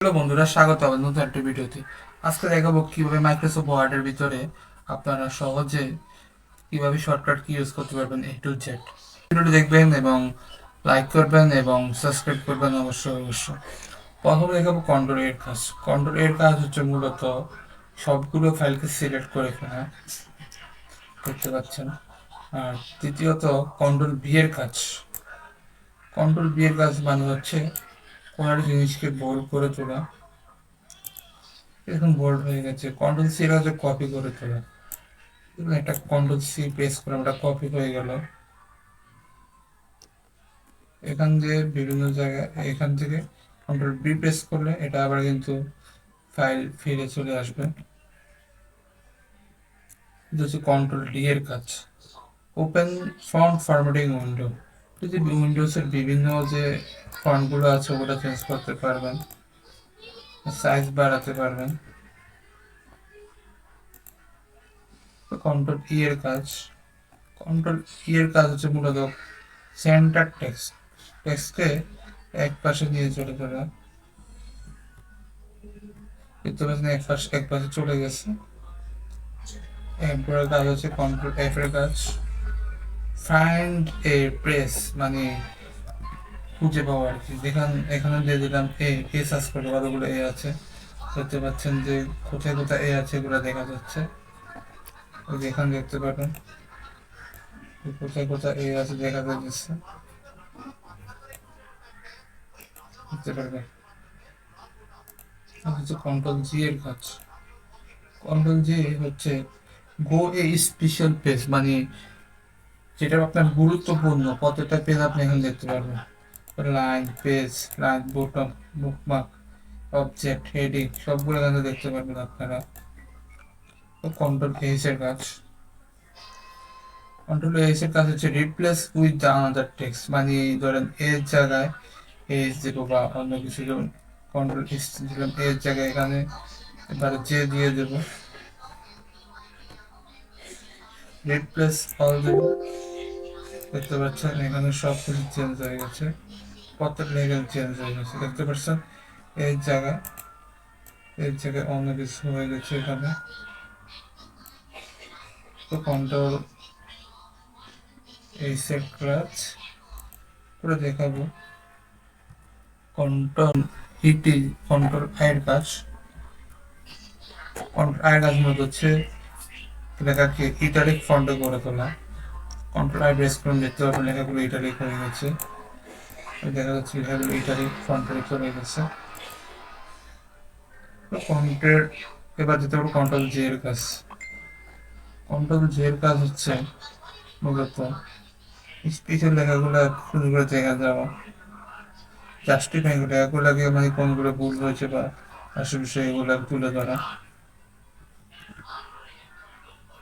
Hello বন্ধুরা, স্বাগত আমার নতুন একটা ভিডিওতে। আজকে দেখাবো কিভাবে মাইক্রোসফট ওয়ার্ডের ভিতরে আপনারা সহজে কিভাবে শর্টকাট কি ইউজ করতে পারবেন A to Z। ভিডিওটি দেখবেন এবং লাইক করবেন এবং সাবস্ক্রাইব করবেন অবশ্যই। প্রথমে দেখাবো কন্ট্রোল এর কাজ। কন্ট্রোল এর কাজ হচ্ছে মূলত সবগুলো ফাইলকে সিলেক্ট করে ফেলা, দেখতে পাচ্ছেন। আর দ্বিতীয়ত কন্ট্রোল ভি এর কাজ। কন্ট্রোল ভি এর কাজ মানে হচ্ছে কোনো একটা জিনিসকে বোল্ড করে তোলা। এখন বোল্ড হয়ে গেছে। কন্ট্রোল সি এর কাছে কপি করে তোলা। একটা কন্ট্রোল সি প্রেস করে ওটা কপি হয়ে গেল। এখান দিয়ে বিভিন্ন জায়গায়, এখান থেকে কন্ট্রোল বি প্রেস করলে এটা আবার কিন্তু ফাইল ফিরে চলে আসবে। এটা হচ্ছে কন্ট্রোল ডি এর কাজ। Open font formatting window. যদি উইন্ডোজের বিভিন্ন যে ফন্টগুলো আছে ওগুলো চেঞ্জ করতে পারবেন, সাইজ বাড়াতে পারবেন। কন্ট্রোল ই এর কাজ। কন্ট্রোল ই এর কাজ হচ্ছে মূলত সেন্টার টেক্সটকে এক পাশে নিয়ে চলে যাবে। দেখতে পাচ্ছেন এক পাশে চলে গেছে। এরপরে কাজ হচ্ছে কন্ট্রোল এফ এর কাজ। ফাইন্ড এ প্রেস মানে খুঁজে পাওয়া আর কি। এখানে দিয়ে দিলাম এ সার্চ করলে কতগুলো এ আছে। দেখতে পাচ্ছেন যে কোথায় কোথায় এ আছে এগুলো দেখা যাচ্ছে। ওই যে এখানে দেখতে পাবেন কোথায় কোথায় এ আছে দেখা যাচ্ছে, দেখতে পারবেন। হচ্ছে কন্ট্রোল জি এর কাজ। কন্ট্রোল জি হচ্ছে গো এ স্পেশাল পেজ মানে যেটা আপনার গুরুত্বপূর্ণ প্রত্যেকটা পেজ আপনি এখানে দেখতে পারবেন। Line, page, line, bottom, bookmark, object, heading সবগুলো এখানে দেখতে পারবেন আপনারা। তো কন্ট্রোল এইচ এর কাজ। কন্ট্রোল এইচ এর কাজ হচ্ছে replace with the another text মানে ধরেন এর জায়গায় এইচ দেবো বা অন্য কিছু, যেমন কন্ট্রোল এইচ দিলাম এর জায়গায় এখানে এবারে যে দিয়ে দেবো। রিপ্লেস অল দেবো। দেখতে পাচ্ছেন এখানে সব কিছু চেঞ্জ হয়ে গেছে, প্রত্যেকটা এখানে চেঞ্জ হয়ে গেছে। দেখতে পাচ্ছেন এর জায়গায় অন্য কিছু হয়ে গেছে এখানে। তো কন্ট্রোল এই সেট ক্লাচ করে দেখাবো। কন্ট্রোল ইটি কন্ট্রোল আয়ের কাজ। কন্ট্রোল আয়ের কাজ মূলত হচ্ছে লেখাকে ইটালিক ফন্টে করে তোলা। কন্ট্রোল আই প্রেস করুন, দেখতে পাবেন লেখাগুলো ইটালিক হয়ে গেছে। দেখা যাচ্ছে লেখাগুলো ইটালিক ফন্টে চলে গেছে। কন্ট্রোল এবার যেতে পারবো কন্ট্রোল জে এর কাজ। কন্ট্রোল জে এর কাজ হচ্ছে মূলত স্পেশাল লেখাগুলো সুন্দর করে দেখা যাওয়া, জাস্টিফাই লেখাগুলোকে মানে কোনগুলো ভুল হয়েছে বা আসল বিষয় এগুলো তুলে ধরা।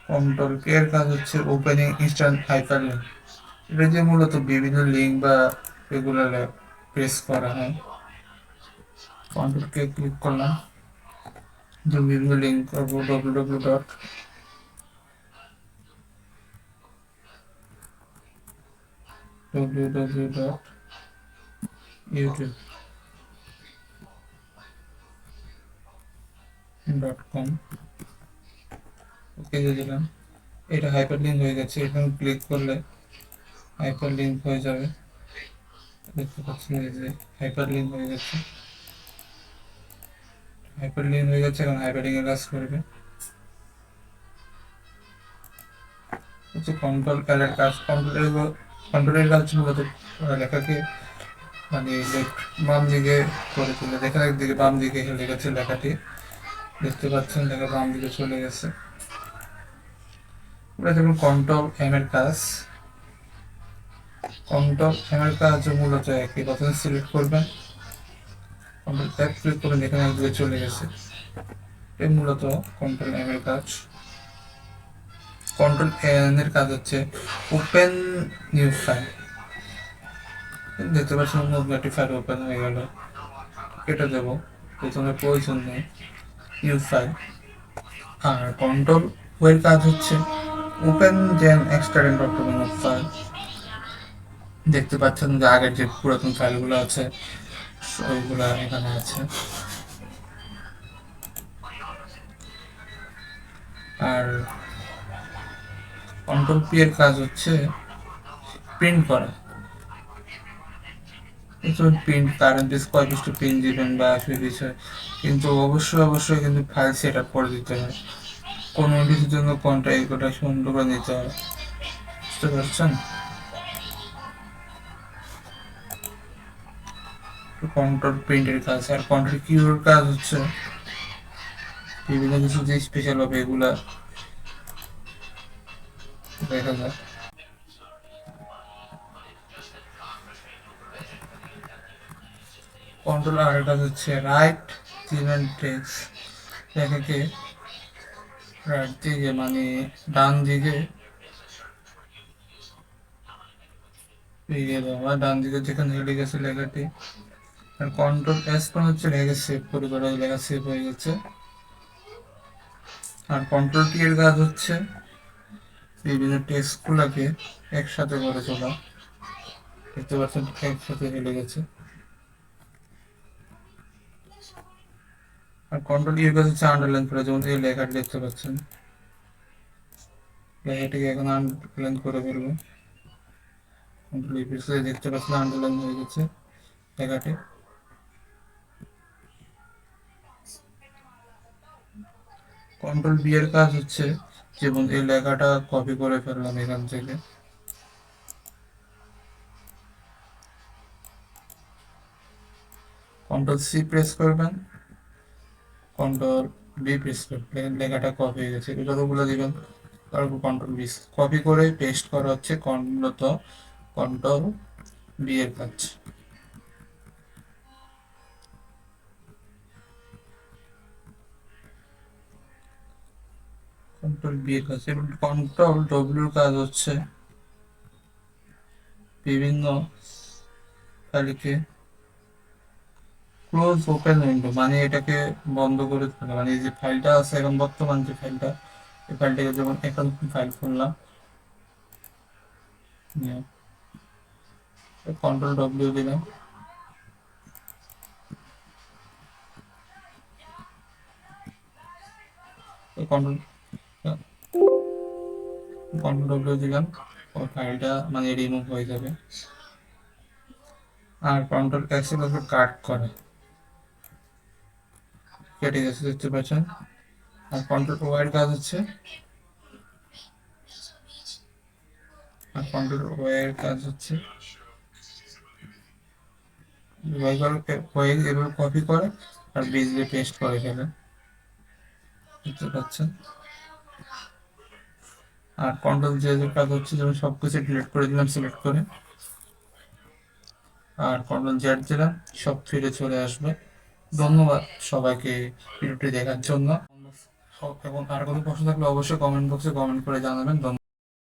কন্ট্রোল কে এর কাজ হচ্ছে ওপেনিং ইনস্ট্যান্ট হাইপারলিংক। এটা যে মূলত বিভিন্ন লিঙ্ক বা এগুলো প্রেস করা হয়। কন্ট্রোল কে ক্লিক করলাম, যে বিভিন্ন লিঙ্ক করবো www.youtube.com। ওকে দিয়ে দিলাম। এটা হাইপার লিঙ্ক হয়ে গেছে। এখানে ক্লিক করলে হাইপার লিঙ্ক হয়ে যাবে। দেখতে পাচ্ছেন এই যে হাইপার লিঙ্ক হয়ে গেছে। হাইপার লিঙ্ক হয়ে গেছে, এখন হাইপার লিঙ্কের কাজ করবে হচ্ছে কন্ট্রোল এল এর কাজ। কন্ট্রোলের কাজ মূলত লেখাকে মানে বাম দিকে করে তুলে, লেখার একদিকে বাম দিকে হেলে গেছে লেখাটি। দেখতে পাচ্ছেন লেখা বাম দিকে চলে গেছে। যেমন কন্ট্রোল এম এর কাজ। কন্ট্রোল এম এর কাজ মূলত একই কথা, সিলেক্ট করবেন, কন্ট্রোল ট্যাব ক্লিক করবেন, এখানে একদিকে চলে গেছে। এই মূলত কন্ট্রোল এম এর কাজ। কন্ট্রোল এন এর কাজ হচ্ছে ওপেন নিউ ফাইল। দেখতে পাচ্ছেন নতুন একটি ফাইল ওপেন হয়ে গেল। কেটে দেবো, প্রথমে প্রয়োজন নেই, নিউ ফাইল। আর কন্ট্রোল ও এর কাজ হচ্ছে ওপেন জেন এক্সট্রাক্ট ডকুমেন্ট ফাইল। দেখতে পাচ্ছেন যে আগের যে পুরাতন ফাইলগুলো আছে ওইগুলো এখানে আছে। আর কন্ট্রোল পি এর কাজ হচ্ছে প্রিন্ট করা। প্রিন্ট কারেন্ট কয় পৃষ্ঠা প্রিন্ট দিবেন বা সেই বিষয়, কিন্তু অবশ্যই কিন্তু ফাইল সেট আপ করে দিতে হয়। কোন কিছুর জন্য কোনটা এগুলো সুন্দর করে নিতে হয়, বুঝতে পারছেন? কন্ট্রোল প্রিন্টের কাজ। আর কন্ট্রোল কিউর কাজ হচ্ছে বিভিন্ন কিছু যে স্পেশাল হবে এগুলা দেখা যায়। কন্ট্রোল আর কাজ হচ্ছে রাইট চিলড্রেন টেক্সট, লেখাকে রাইট দিকে মানে ডান দিকে এগিয়ে দেওয়া, ডান দিকে যেখানে হেলে গেছে লেখাটি। আর কন্ট্রোল এস মানে হচ্ছে লেখা সেভ করে করা, লেখা সেভ হয়ে গেছে। আর কন্ট্রোল টি এর কাজ হচ্ছে বিভিন্ন টেক্সটগুলোকে একসাথে করে তোলা। দেখতে পাচ্ছেন একসাথে হেলে গেছে। আর কন্ট্রোল ই এর কাজ হচ্ছে আন্ডারলাইন করা, যেমন এই লেখাটি দেখতে পাচ্ছেন, লেখাটিকে এখন আন্ডারলাইন করে ফেলবো। কন্ট্রোল ই প্রেস দেখতে পাচ্ছেন আন্ডারলাইন হয়ে গেছে লেখাটি। কন্ট্রোল বি এর কাজ হচ্ছে যেমন এই লেখাটা কপি করে ফেললাম এখান থেকে, কন্ট্রোল সি প্রেস করবেন, কন্ট্রোল বি প্রেস করবেন, লেখাটা কপি হয়ে গেছে। যতগুলো দিবেন তারপর কন্ট্রোল বি, কপি করে পেস্ট করা হচ্ছে মূলত কন্ট্রোল বি এর কাজ। কন্ট্রোল বি এর কাজ। এবং কন্ট্রোল ডব্লিউর কাজ হচ্ছে বিভিন্ন ফাইলকে ক্লোজ ওপেন উইন্ডো, মানে এটাকে বন্ধ করে ফেলা, মানে এই যে ফাইলটা আছে এখন বর্তমান যে ফাইলটা, এই ফাইলটাকে যেমন এখন ফাইল খুললাম, কন্ট্রোল ডব্লিউ দিলাম, কন্ট্রোল কন্ট্রোল ডব্লিউ দিলাম, ওই ফাইলটা মানে রিমুভ হয়ে যাবে। আর কন্ট্রোল এক্স এর কাট করে, কেটে গেছে দেখতে পাচ্ছেন। আর কন্ট্রোল ওয়াই এর কাজ হচ্ছে, আর কন্ট্রোল ওয়াই এর কাজ হচ্ছে ওয়াই এভাবে কপি করে আর বেজ দিয়ে পেস্ট করে ফেলে, দেখতে পাচ্ছেন। আর কন্ট্রোল জে এর কাজ হচ্ছে যেমন সবকিছু ডিলিট করে দিলাম সিলেক্ট করে, আর কন্ট্রোল জেড দিলাম, সব ফিরে চলে আসবে। ধন্যবাদ সবাইকে ভিডিওটি দেখার জন্য। এবং আর কোনো প্রশ্ন থাকলে অবশ্যই কমেন্ট বক্সে কমেন্ট করে জানাবেন। ধন্যবাদ।